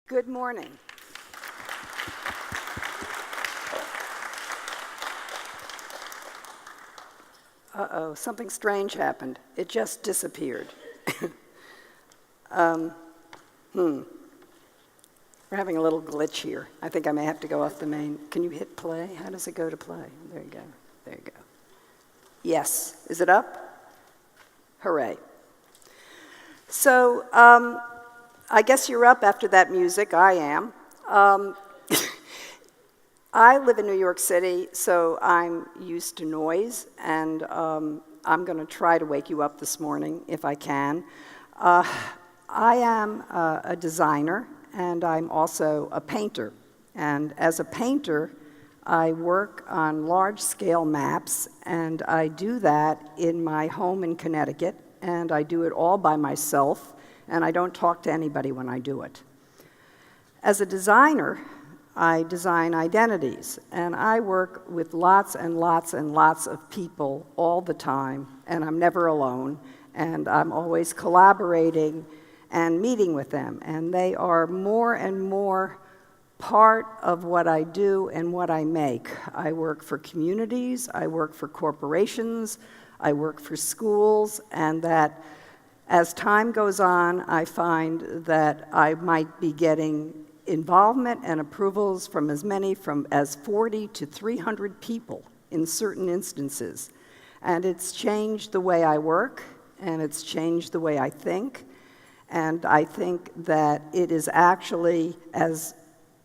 Good morning. Uh-oh, something strange happened. It just disappeared. We're having a little glitch here. I think I may have to go off the main. Can you hit play? How does it go to play? There you go. There you go. Yes. Is it up? Hooray. So, I guess you're up after that music. I am. I live in New York City, so I'm used to noise, and I'm going to try to wake you up this morning if I can. I am a designer, and I'm also a painter. And as a painter, I work on large-scale maps, and I do that in my home in Connecticut, and I do it all by myself, and I don't talk to anybody when I do it. As a designer, I design identities, and I work with lots and lots and lots of people all the time, and I'm never alone, and I'm always collaborating and meeting with them, and they are more and more part of what I do and what I make. I work for communities, I work for corporations, I work for schools, and that as time goes on, I find that I might be getting involvement and approvals from as 40 to 300 people in certain instances. And it's changed the way I work, and it's changed the way I think. And I think that it is actually, as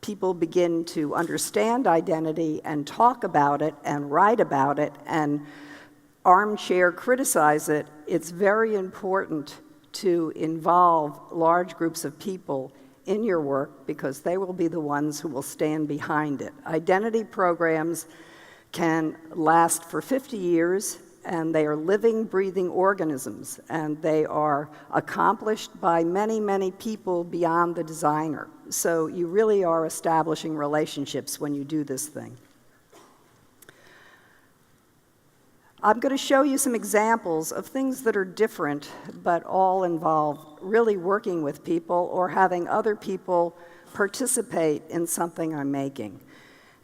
people begin to understand identity and talk about it and write about it and armchair criticize it, it's very important to involve large groups of people in your work because they will be the ones who will stand behind it. Identity programs can last for 50 years, and they are living, breathing organisms, and they are accomplished by many, many people beyond the designer. So you really are establishing relationships when you do this thing. I'm going to show you some examples of things that are different, but all involve really working with people or having other people participate in something I'm making.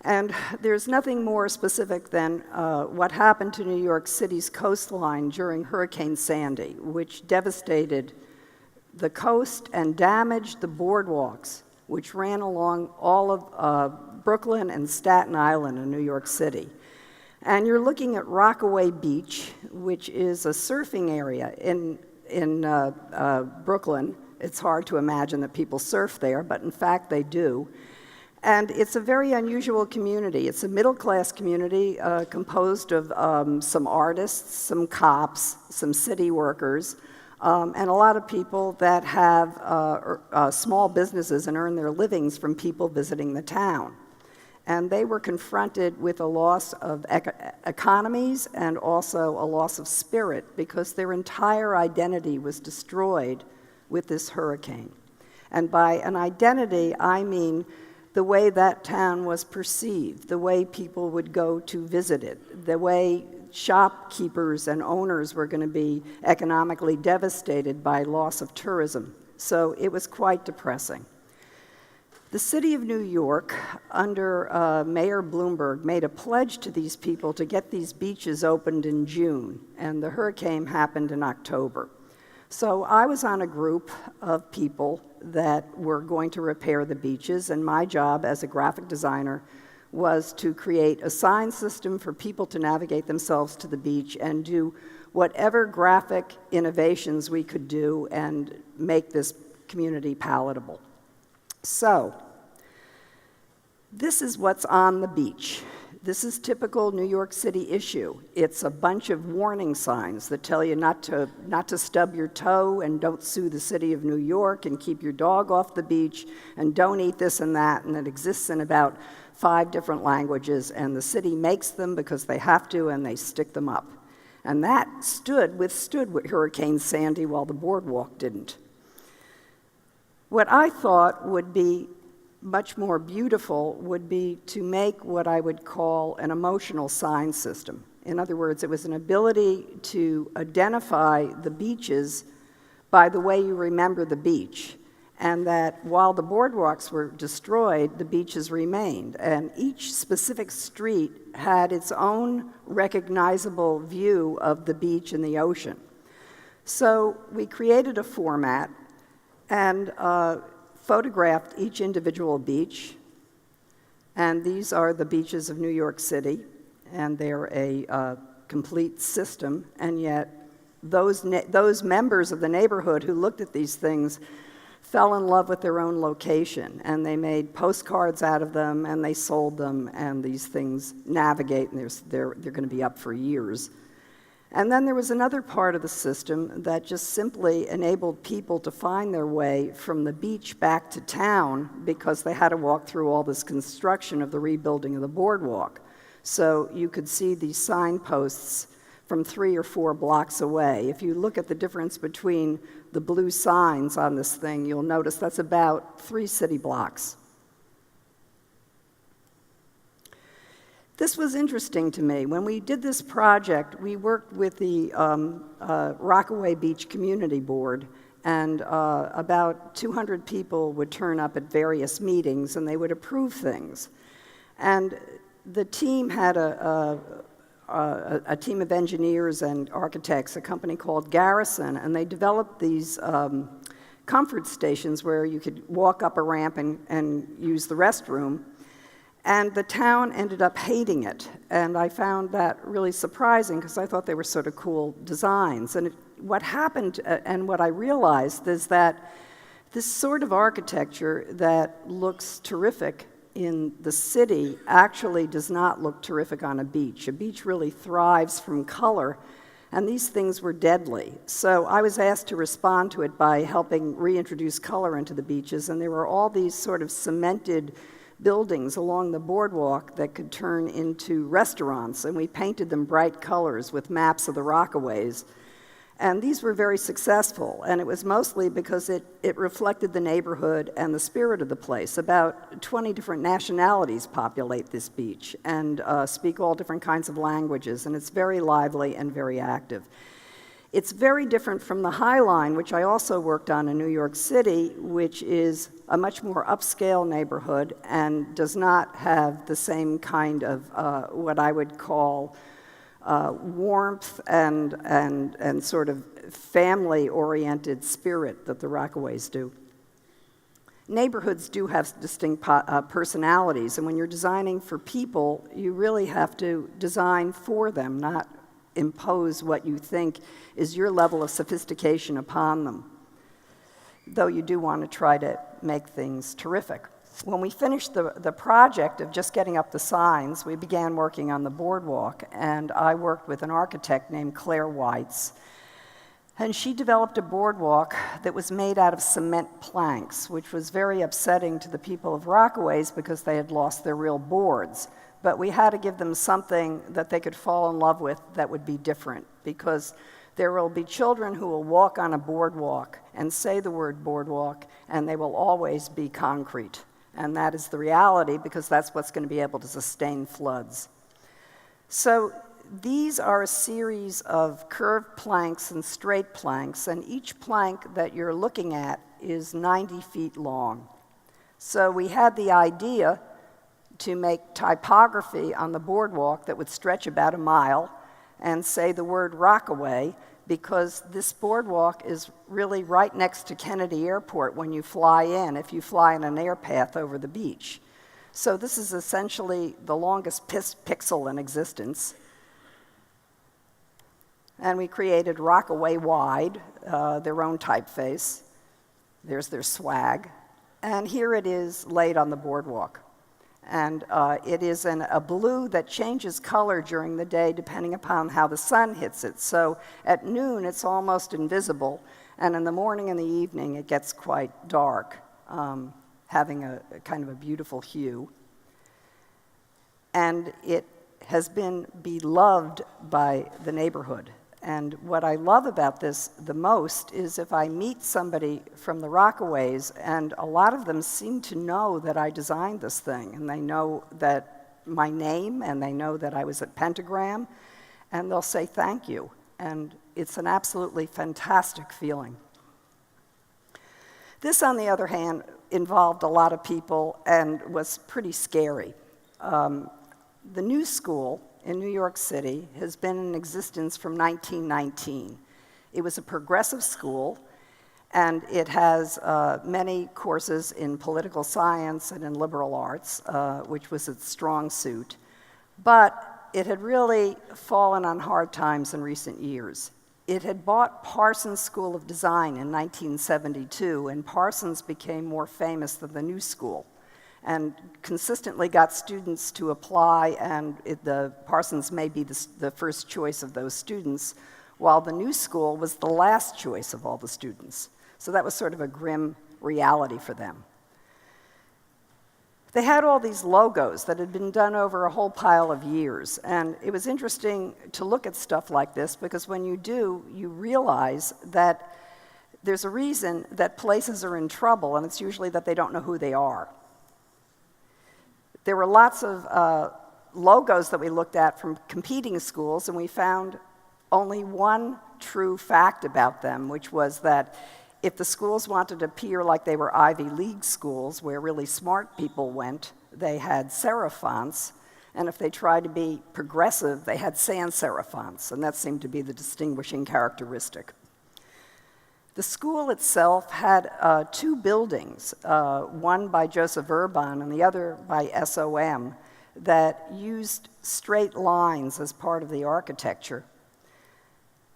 And there's nothing more specific than what happened to New York City's coastline during Hurricane Sandy, which devastated the coast and damaged the boardwalks, which ran along all of Brooklyn and Staten Island in New York City. And you're looking at Rockaway Beach, which is a surfing area in Brooklyn. It's hard to imagine that people surf there, but in fact they do. And it's a very unusual community. It's a middle-class community composed of some artists, some cops, some city workers, and a lot of people that have small businesses and earn their livings from people visiting the town. And they were confronted with a loss of economies and also a loss of spirit because their entire identity was destroyed with this hurricane. And by an identity, I mean the way that town was perceived, the way people would go to visit it, the way shopkeepers and owners were going to be economically devastated by loss of tourism. So it was quite depressing. The city of New York, under Mayor Bloomberg, made a pledge to these people to get these beaches opened in June, and the hurricane happened in October. So I was on a group of people that were going to repair the beaches, and my job as a graphic designer was to create a sign system for people to navigate themselves to the beach and do whatever graphic innovations we could do and make this community palatable. So, this is what's on the beach. This is typical New York City issue. It's a bunch of warning signs that tell you not to stub your toe and don't sue the city of New York and keep your dog off the beach and don't eat this and that, and it exists in about 5 different languages, and the city makes them because they have to, and they stick them up. And that withstood Hurricane Sandy while the boardwalk didn't. What I thought would be much more beautiful would be to make what I would call an emotional sign system. In other words, it was an ability to identify the beaches by the way you remember the beach. and that while the boardwalks were destroyed, the beaches remained. And each specific street had its own recognizable view of the beach and the ocean. So we created a format and photographed each individual beach. And these are the beaches of New York City, and they're a complete system. And yet those members of the neighborhood who looked at these things fell in love with their own location, and they made postcards out of them, and they sold them, and these things navigate, and they're going to be up for years. And then there was another part of the system that just simply enabled people to find their way from the beach back to town because they had to walk through all this construction of the rebuilding of the boardwalk. So you could see these signposts from 3 or 4 blocks away. If you look at the difference between the blue signs on this thing, you'll notice that's about 3 city blocks. This was interesting to me. When we did this project, we worked with the Rockaway Beach Community Board, and about 200 people would turn up at various meetings, and they would approve things. And the team had a team of engineers and architects, a company called Garrison, and they developed these comfort stations where you could walk up a ramp and use the restroom. And the town ended up hating it, and I found that really surprising because I thought they were sort of cool designs. And what happened, and what I realized, is that this sort of architecture that looks terrific in the city actually does not look terrific on a beach. A beach really thrives from color, and these things were deadly. So I was asked to respond to it by helping reintroduce color into the beaches, and there were all these sort of cemented buildings along the boardwalk that could turn into restaurants, and we painted them bright colors with maps of the Rockaways. And these were very successful, and it was mostly because it reflected the neighborhood and the spirit of the place. About 20 different nationalities populate this beach and speak all different kinds of languages, and it's very lively and very active. It's very different from the High Line, which I also worked on in New York City, which is a much more upscale neighborhood and does not have the same kind of what I would call warmth and sort of family-oriented spirit that the Rockaways do. Neighborhoods do have distinct personalities, and when you're designing for people, you really have to design for them, not impose what you think is your level of sophistication upon them, though you do want to try to make things terrific. When we finished the project of just getting up the signs, we began working on the boardwalk, and I worked with an architect named Claire Weitz, and she developed a boardwalk that was made out of cement planks, which was very upsetting to the people of Rockaways because they had lost their real boards. But we had to give them something that they could fall in love with that would be different, because there will be children who will walk on a boardwalk and say the word boardwalk, and they will always be concrete. And that is the reality, because that's what's going to be able to sustain floods. So these are a series of curved planks and straight planks, and each plank that you're looking at is 90 feet long. So we had the idea to make typography on the boardwalk that would stretch about a mile and say the word Rockaway, because this boardwalk is really right next to Kennedy Airport when you fly in, if you fly in an air path over the beach. So this is essentially the longest pixel in existence. And we created Rockaway Wide, their own typeface. There's their swag. And here it is laid on the boardwalk. And it is in a blue that changes color during the day depending upon how the sun hits it. So at noon, it's almost invisible, and in the morning and the evening, it gets quite dark, having a kind of a beautiful hue. And it has been beloved by the neighborhood. And what I love about this the most is if I meet somebody from the Rockaways, and a lot of them seem to know that I designed this thing, and they know that my name, and they know that I was at Pentagram, and they'll say thank you. And it's an absolutely fantastic feeling. This, on the other hand, involved a lot of people and was pretty scary. The new school in New York City has been in existence from 1919. It was a progressive school, and it has many courses in political science and in liberal arts, which was its strong suit. But it had really fallen on hard times in recent years. It had bought Parsons School of Design in 1972, and Parsons became more famous than the new school, and consistently got students to apply, and the Parsons may be the first choice of those students, while the new school was the last choice of all the students. So that was sort of a grim reality for them. They had all these logos that had been done over a whole pile of years, and it was interesting to look at stuff like this, because when you do, you realize that there's a reason that places are in trouble, and it's usually that they don't know who they are. There were lots of logos that we looked at from competing schools, and we found only one true fact about them, which was that if the schools wanted to appear like they were Ivy League schools, where really smart people went, they had serif fonts, and if they tried to be progressive, they had sans serif fonts, and that seemed to be the distinguishing characteristic. The school itself had two buildings, one by Joseph Urban and the other by SOM, that used straight lines as part of the architecture.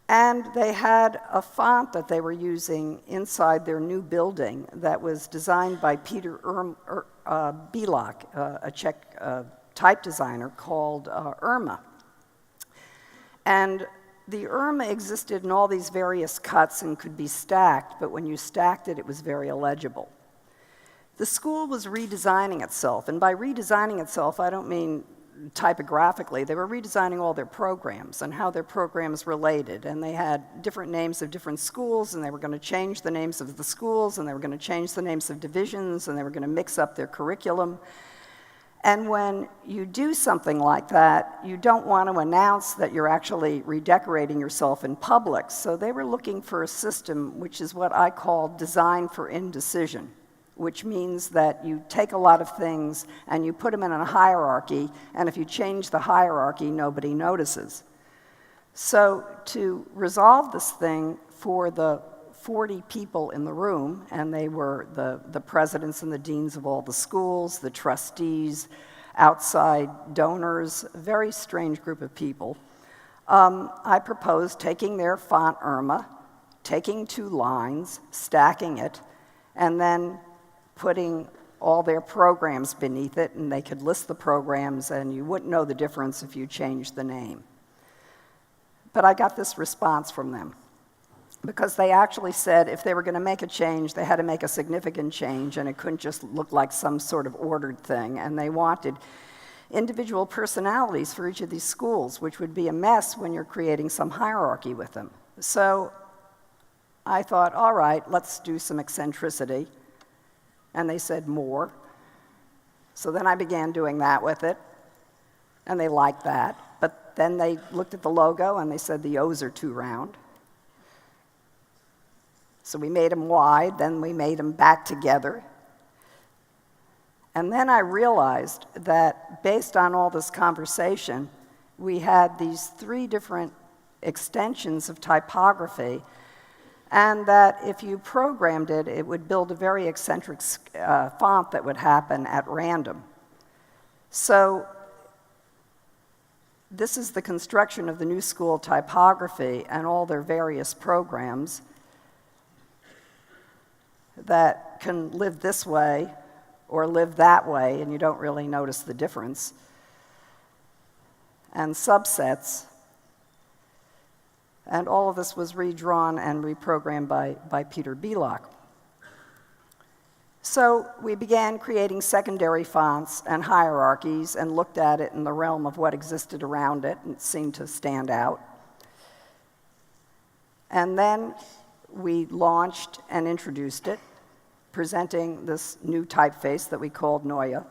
And they had a font that they were using inside their new building that was designed by Peter Bilak, a Czech type designer called Irma. And the Irma existed in all these various cuts and could be stacked, but when you stacked it, it was very illegible. The school was redesigning itself, and by redesigning itself, I don't mean typographically. They were redesigning all their programs and how their programs related, and they had different names of different schools, and they were going to change the names of the schools, and they were going to change the names of divisions, and they were going to mix up their curriculum. And when you do something like that, you don't want to announce that you're actually redecorating yourself in public. So they were looking for a system which is what I call design for indecision, which means that you take a lot of things and you put them in a hierarchy, and if you change the hierarchy, nobody notices. So to resolve this thing for the 40 people in the room, and they were the presidents and the deans of all the schools, the trustees, outside donors, a very strange group of people, I proposed taking their font Irma, taking two lines, stacking it, and then putting all their programs beneath it, and they could list the programs, and you wouldn't know the difference if you changed the name. But I got this response from them, because they actually said if they were going to make a change, they had to make a significant change, and it couldn't just look like some sort of ordered thing, and they wanted individual personalities for each of these schools, which would be a mess when you're creating some hierarchy with them. So I thought, all right, let's do some eccentricity. And they said more. So then I began doing that with it, and they liked that. But then they looked at the logo, and they said the O's are too round. So we made them wide, then we made them back together. And then I realized that based on all this conversation, we had these three different extensions of typography, and that if you programmed it, it would build a very eccentric font that would happen at random. So this is the construction of the new school typography and all their various programs that can live this way or live that way, and you don't really notice the difference. And subsets. And all of this was redrawn and reprogrammed by Peter Bilak. So we began creating secondary fonts and hierarchies and looked at it in the realm of what existed around it, and it seemed to stand out. And then we launched and introduced it, presenting this new typeface that we called Neue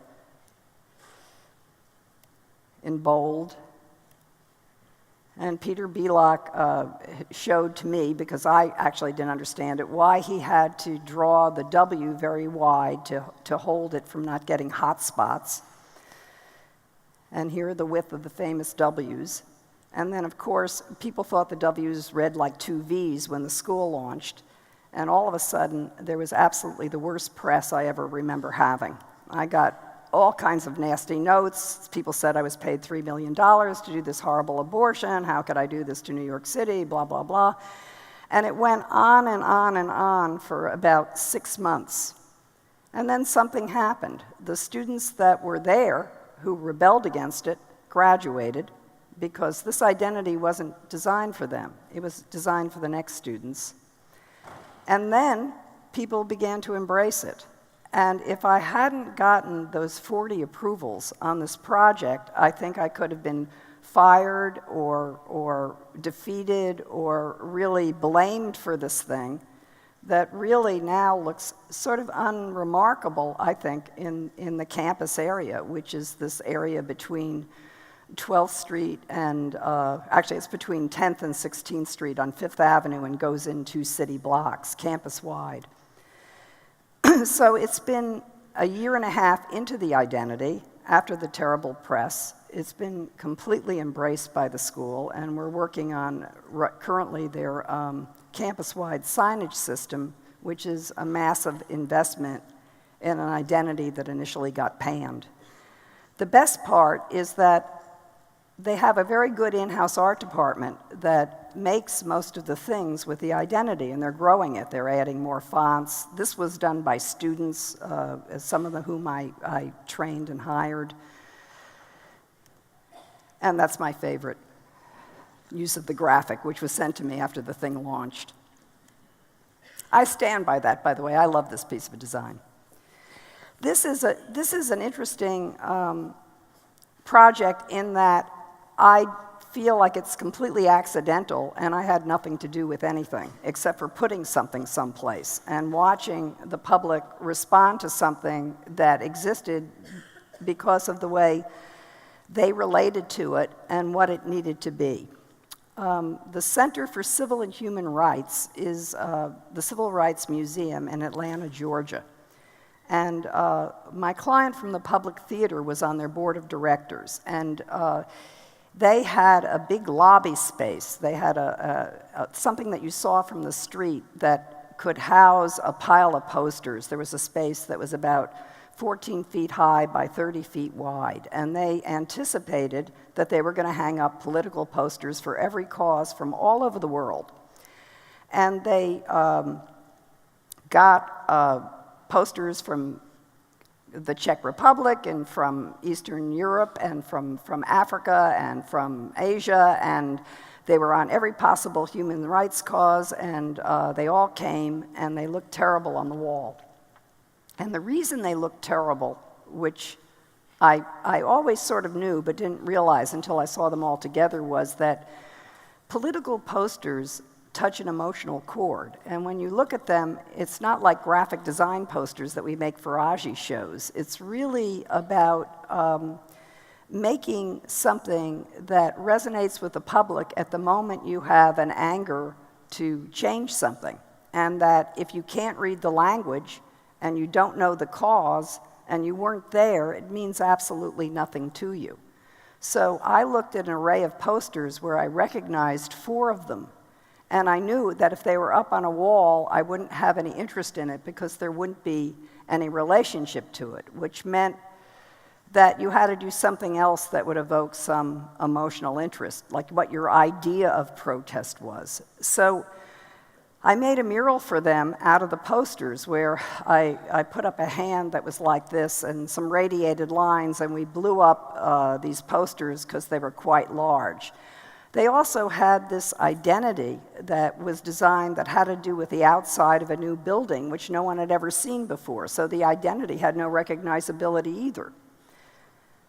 in bold And Peter Belock showed to me, because I actually didn't understand it, why he had to draw the W very wide to hold it from not getting hot spots. And here are the width of the famous W's. And then, of course, people thought the W's read like two V's when the school launched. And all of a sudden, there was absolutely the worst press I ever remember having. I got all kinds of nasty notes. People said I was paid $3 million to do this horrible abortion. How could I do this to New York City? Blah, blah, blah. And it went on and on and on for about 6 months. And then something happened. The students that were there who rebelled against it graduated, because this identity wasn't designed for them. It was designed for the next students. And then people began to embrace it. And if I hadn't gotten those 40 approvals on this project, I think I could have been fired or defeated or really blamed for this thing that really now looks sort of unremarkable, I think, in the campus area, which is this area between 12th Street and, actually it's between 10th and 16th Street on 5th Avenue and goes into city blocks, campus-wide. So it's been a year and a half into the identity after the terrible press. It's been completely embraced by the school, and we're working on currently their campus-wide signage system, which is a massive investment in an identity that initially got panned. The best part is that they have a very good in-house art department that makes most of the things with the identity, and they're growing it. They're adding more fonts. This was done by students, some of them whom I trained and hired. And that's my favorite use of the graphic, which was sent to me after the thing launched. I stand by that, by the way. I love this piece of design. This is an interesting project in that I feel like it's completely accidental, and I had nothing to do with anything except for putting something someplace and watching the public respond to something that existed because of the way they related to it and what it needed to be. The Center for Civil and Human Rights is the Civil Rights Museum in Atlanta, Georgia. And my client from the Public Theater was on their board of directors. And they had a big lobby space. They had something that you saw from the street that could house a pile of posters. There was a space that was about 14 feet high by 30 feet wide. And they anticipated that they were going to hang up political posters for every cause from all over the world. And they got posters from the Czech Republic and from Eastern Europe and from Africa and from Asia, and they were on every possible human rights cause, and they all came, and they looked terrible on the wall. And the reason they looked terrible, which I always sort of knew but didn't realize until I saw them all together, was that political posters touch an emotional chord. And when you look at them, it's not like graphic design posters that we make for AGI shows. It's really about making something that resonates with the public at the moment you have an anger to change something. And that if you can't read the language and you don't know the cause and you weren't there, it means absolutely nothing to you. So I looked at an array of posters where I recognized 4 of them. And I knew that if they were up on a wall, I wouldn't have any interest in it because there wouldn't be any relationship to it, which meant that you had to do something else that would evoke some emotional interest, like what your idea of protest was. So I made a mural for them out of the posters where I put up a hand that was like this and some radiated lines, and we blew up these posters because they were quite large. They also had this identity that was designed that had to do with the outside of a new building, which no one had ever seen before. So the identity had no recognizability either.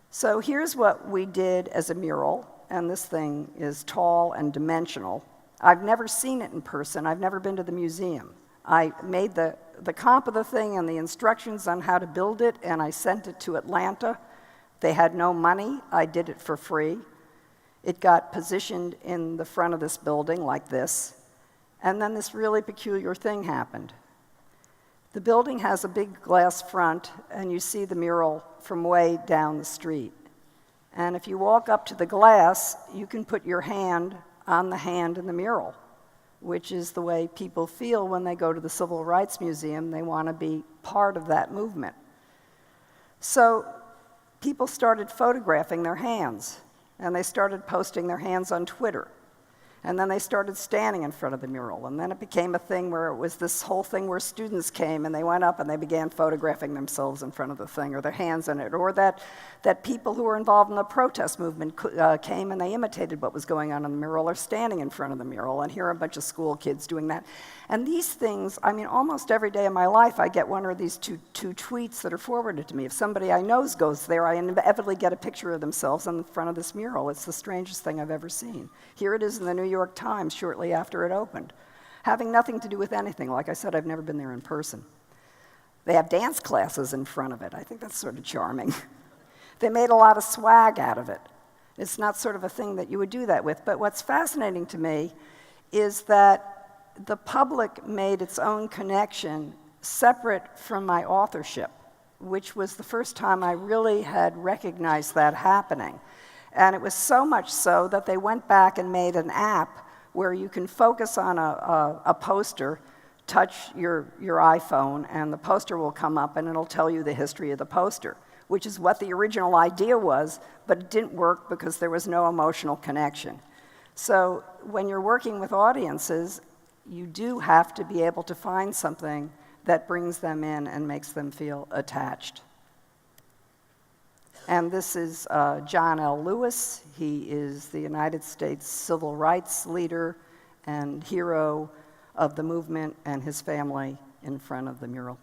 So here's what we did as a mural, and this thing is tall and dimensional. I've never seen it in person. I've never been to the museum. I made the comp of the thing and the instructions on how to build it, and I sent it to Atlanta. They had no money. I did it for free. It got positioned in the front of this building like this, and then this really peculiar thing happened. The building has a big glass front, and you see the mural from way down the street. And if you walk up to the glass, you can put your hand on the hand in the mural, which is the way people feel when they go to the Civil Rights Museum. They want to be part of that movement. So people started photographing their hands, and they started posting their hands on Twitter. And then they started standing in front of the mural. And then it became a thing where it was this whole thing where students came and they went up and they began photographing themselves in front of the thing, or their hands in it. Or that people who were involved in the protest movement came and they imitated what was going on the mural, or standing in front of the mural. And here are a bunch of school kids doing that. And these things, I mean, almost every day of my life, I get one of these two tweets that are forwarded to me. If somebody I know goes there, I inevitably get a picture of themselves in front of this mural. It's the strangest thing I've ever seen. Here it is in the New York Times shortly after it opened, having nothing to do with anything. Like I said, I've never been there in person. They have dance classes in front of it. I think that's sort of charming. They made a lot of swag out of it. It's not sort of a thing that you would do that with. But what's fascinating to me is that the public made its own connection separate from my authorship, which was the first time I really had recognized that happening. And it was so much so that they went back and made an app where you can focus on a poster, touch your iPhone, and the poster will come up and it'll tell you the history of the poster, which is what the original idea was, but it didn't work because there was no emotional connection. So when you're working with audiences, you do have to be able to find something that brings them in and makes them feel attached. And this is John L. Lewis. He is the United States civil rights leader and hero of the movement, and his family in front of the mural.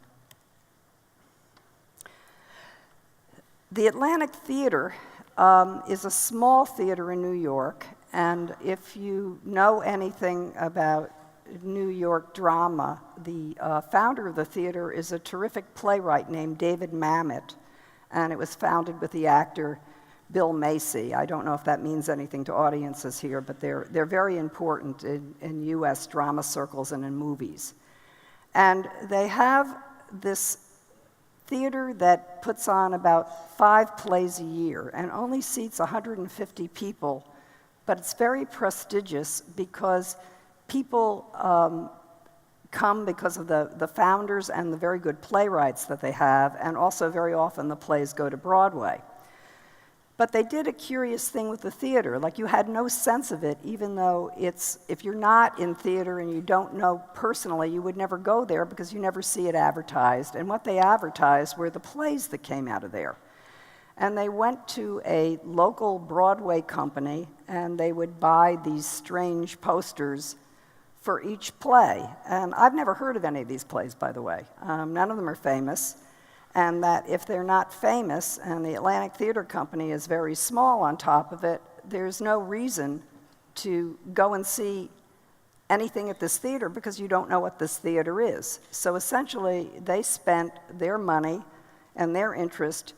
The Atlantic Theater is a small theater in New York, and if you know anything about New York drama, the founder of the theater is a terrific playwright named David Mamet, and it was founded with the actor Bill Macy. I don't know if that means anything to audiences here, but they're very important in U.S. drama circles and in movies. And they have this theater that puts on about 5 plays a year and only seats 150 people, but it's very prestigious because people come because of the founders and the very good playwrights that they have, and also very often the plays go to Broadway. But they did a curious thing with the theater. Like, you had no sense of it, even though if you're not in theater and you don't know personally, you would never go there because you never see it advertised. And what they advertised were the plays that came out of there. And they went to a local Broadway company, and they would buy these strange posters for each play. And I've never heard of any of these plays, by the way. None of them are famous. And that if they're not famous, and the Atlantic Theater Company is very small on top of it, there's no reason to go and see anything at this theater because you don't know what this theater is. So essentially, they spent their money and their interest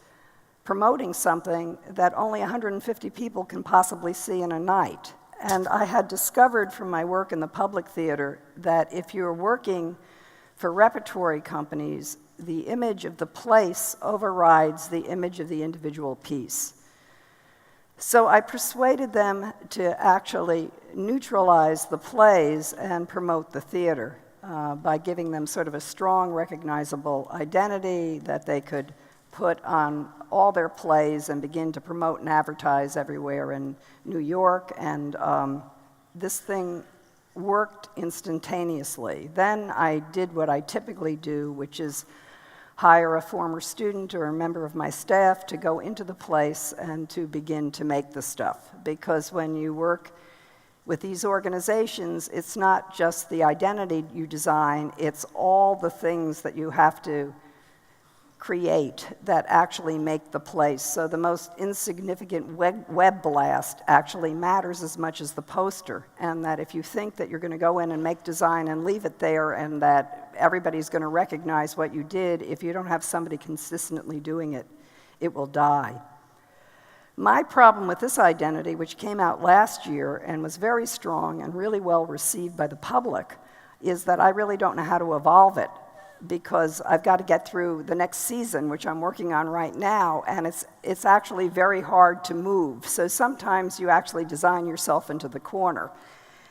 promoting something that only 150 people can possibly see in a night. And I had discovered from my work in the public theater that if you're working for repertory companies, the image of the place overrides the image of the individual piece. So I persuaded them to actually neutralize the plays and promote the theater by giving them sort of a strong, recognizable identity that they could put on all their plays and begin to promote and advertise everywhere in New York. And this thing worked instantaneously. Then I did what I typically do, which is hire a former student or a member of my staff to go into the place and to begin to make the stuff. Because when you work with these organizations, it's not just the identity you design, it's all the things that you have to create that actually make the place. So the most insignificant web blast actually matters as much as the poster, and that if you think that you're going to go in and make design and leave it there and that everybody's going to recognize what you did, if you don't have somebody consistently doing it, it will die. My problem with this identity, which came out last year and was very strong and really well received by the public, is that I really don't know how to evolve it, because I've got to get through the next season, which I'm working on right now, and it's actually very hard to move. So sometimes you actually design yourself into the corner.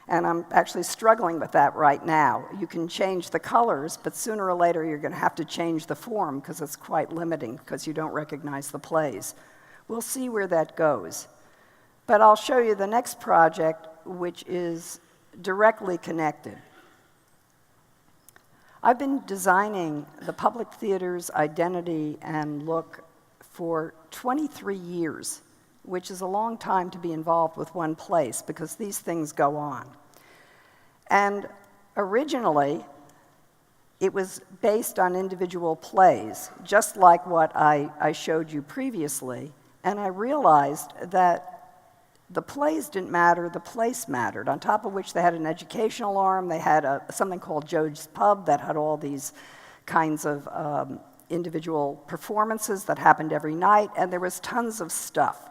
And I'm actually struggling with that right now. You can change the colors, but sooner or later you're going to have to change the form because it's quite limiting because you don't recognize the plays. We'll see where that goes. But I'll show you the next project, which is directly connected. I've been designing the public theater's identity and look for 23 years, which is a long time to be involved with one place because these things go on. And originally, it was based on individual plays, just like what I showed you previously, and I realized that the plays didn't matter, the place mattered, on top of which they had an educational arm. They had something called Joe's Pub that had all these kinds of individual performances that happened every night, and there was tons of stuff.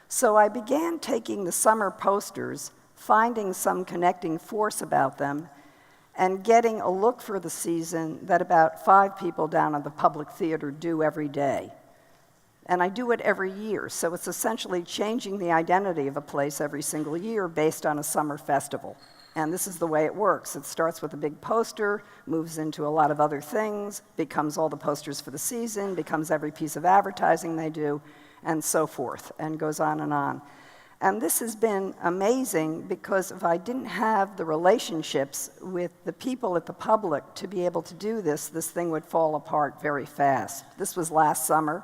So I began taking the summer posters, finding some connecting force about them, and getting a look for the season that about 5 people down at the public theater do every day. And I do it every year, so it's essentially changing the identity of a place every single year based on a summer festival. And this is the way it works. It starts with a big poster, moves into a lot of other things, becomes all the posters for the season, becomes every piece of advertising they do, and so forth, and goes on and on. And this has been amazing because if I didn't have the relationships with the people at the public to be able to do this, this thing would fall apart very fast. This was last summer.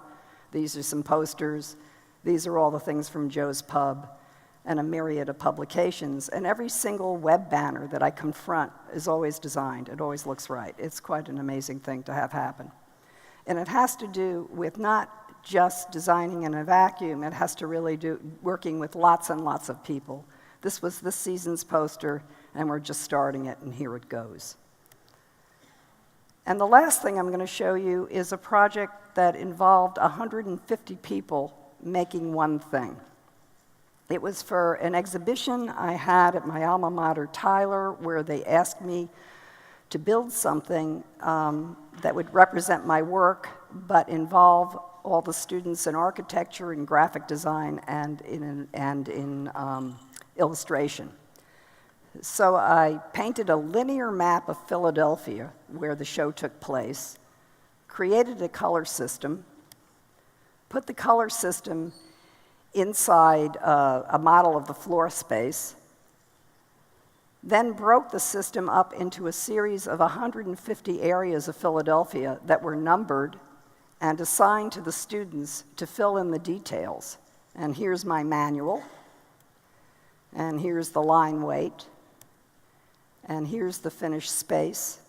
These are some posters. These are all the things from Joe's Pub and a myriad of publications. And every single web banner that I confront is always designed. It always looks right. It's quite an amazing thing to have happen. And it has to do with not just designing in a vacuum. It has to really do working with lots and lots of people. This was this season's poster, and we're just starting it, and here it goes. And the last thing I'm going to show you is a project that involved 150 people making one thing. It was for an exhibition I had at my alma mater, Tyler, where they asked me to build something that would represent my work, but involve all the students in architecture and graphic design and in illustration. So I painted a linear map of Philadelphia, where the show took place, created a color system, put the color system inside a model of the floor space, then broke the system up into a series of 150 areas of Philadelphia that were numbered and assigned to the students to fill in the details. And here's my manual, and here's the line weight, and here's the finished space.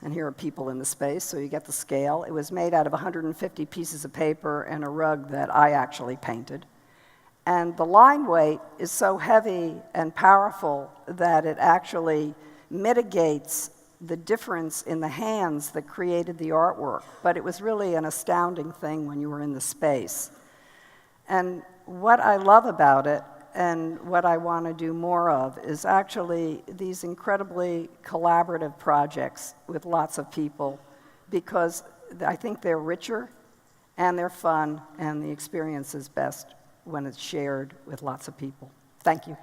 And here are people in the space, so you get the scale. It was made out of 150 pieces of paper and a rug that I actually painted. And the line weight is so heavy and powerful that it actually mitigates the difference in the hands that created the artwork. But it was really an astounding thing when you were in the space. And what I love about it, and what I want to do more of, is actually these incredibly collaborative projects with lots of people, because I think they're richer and they're fun, and the experience is best when it's shared with lots of people. Thank you.